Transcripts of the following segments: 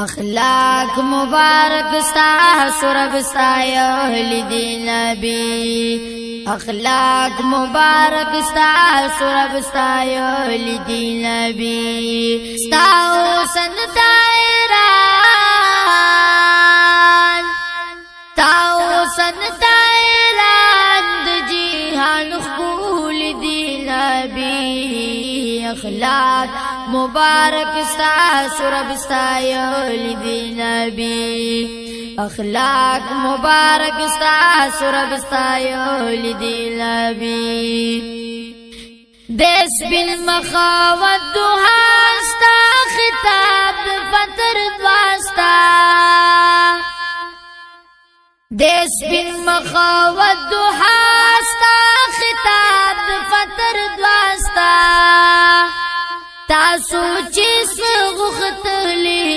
اخلاق مبارک ستا سرب ستا یا اہل دی نبی اخلاق مبارک ستا سرب ستا یا اہل دی نبی ستا حسن تائران تا حسن تائران د جیہان خبول دی نبی اخلاق مبارک ستا سرب ستا یا اہل دی نبی اخلاق مبارک ستا سرب ستا یا اہل دی نبی دیس بالمخاوت دوہاستا خطاب فتر دواستا دیس بالمخاوت دوہاستا خطاب فتر دواستا تاسو چیس غختلی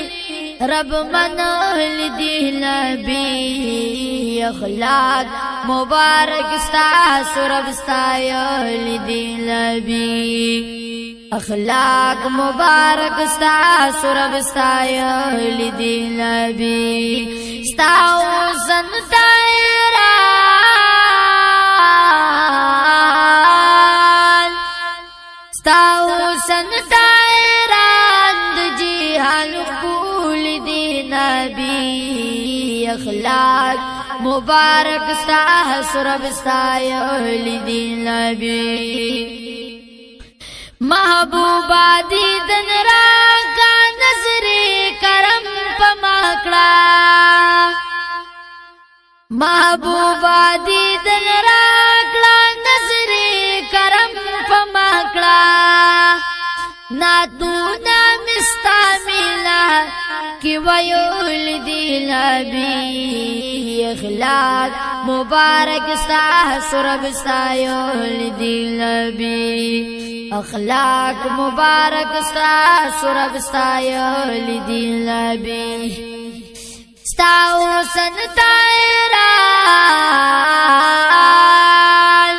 رب منال دی نبی اخلاق مبارک ستا سرب ستا یا اہل دی نبی اخلاق مبارک ستا سرب ستا یا اہل دی نبی ستا حسن تائران ستا حسن تائران د جیہان خبول دی نبی اخلاق مبارک ستا سرب ستا یا اہل دی نبی محبوبا دیدن راکا نظر کرم پماکڑا محبوبا دیدن راکا نظر کرم پماکڑا ناتونا مستعملہ کی ویول دی نبی اخلاق مبارک ستا سرب ستا یا اہل دی نبی اخلاق مبارک ستا سرب ستا یا اہل دی نبی ستا حسن تائران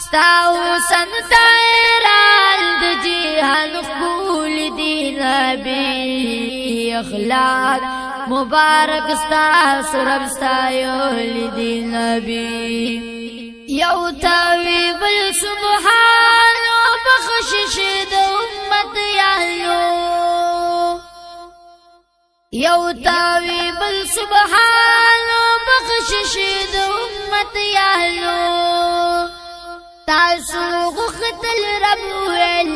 ستا حسن تائران د جیہان خبول دی نبی اخلاق مبارک ستا سرب ستا یا اہل دی نبی یو طبیب سبحان بخشش د امت یالو یو طبیب سبحان بخشش د امت یالو تاسو غختل رب ویل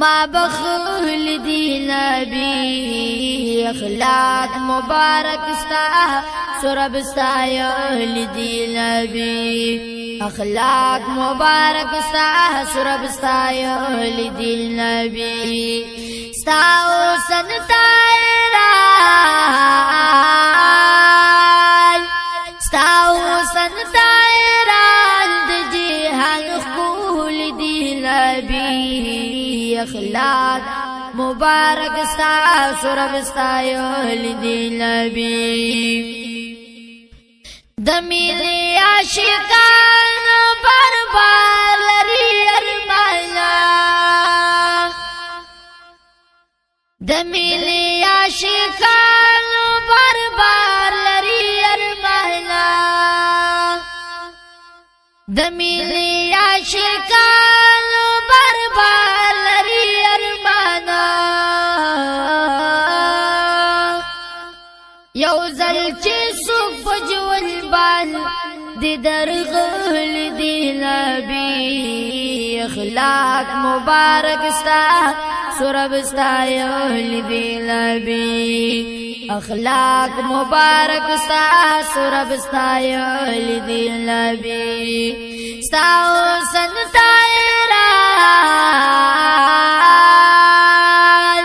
ما بخل دی نبی اخلاق مبارک ستا سرب ستا یا اہل دی نبی اخلاق مبارک ستا سرب ستا یا اہل دی نبی ستا حسن تائران ستا حسن تائران د جیہان خبول دی نبی اخلاق مبارک ستا سرب ستا یا اہل دی نبی دمیلی عاشقان بربار لری ارمانا دمیلی عاشقان بربار لری ارمانا دمیلی عاشقان بربار لری ارمانا یو زل چی سوک پجول بان دی درغل دی نبی اخلاق مبارک ستا سرب ستا یا اہل دی نبی اخلاق مبارک ستا سرب ستا یا اہل دی نبی ستا حسن تائران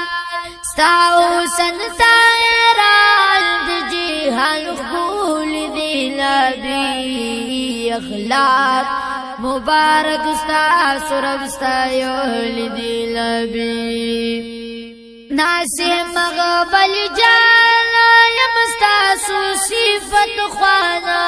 ستا حسن تائران د جیہان خبول دی نبی اخلاق مبارک ستا سرب ستا یا اہل دی نبی ناصح مغبل جانا یمستا سو صفت خوانا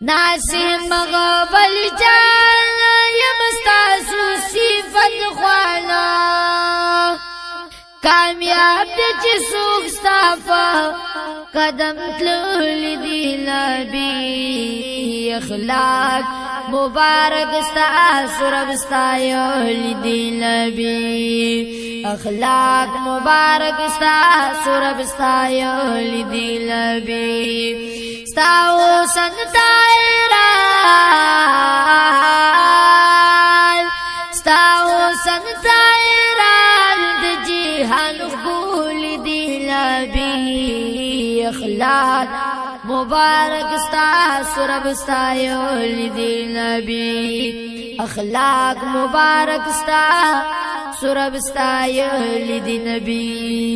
ناصح مغبل جانا یمستا سو صفت خوانا کامیاب دې چې څوک ستا په قدم تللی دی نبی اخلاق مبارک ستا سرب ستایلی دی نبی اخلاق مبارک ستا سرب ستایلی دی نبی ستا حسن طاهران ستا حسن طاهران د جهان ګول دی نبی اخلاق مبارک ستا سرب ستایلی دی نبی اخلاق مبارک ستا سرب ستایلی دی نبی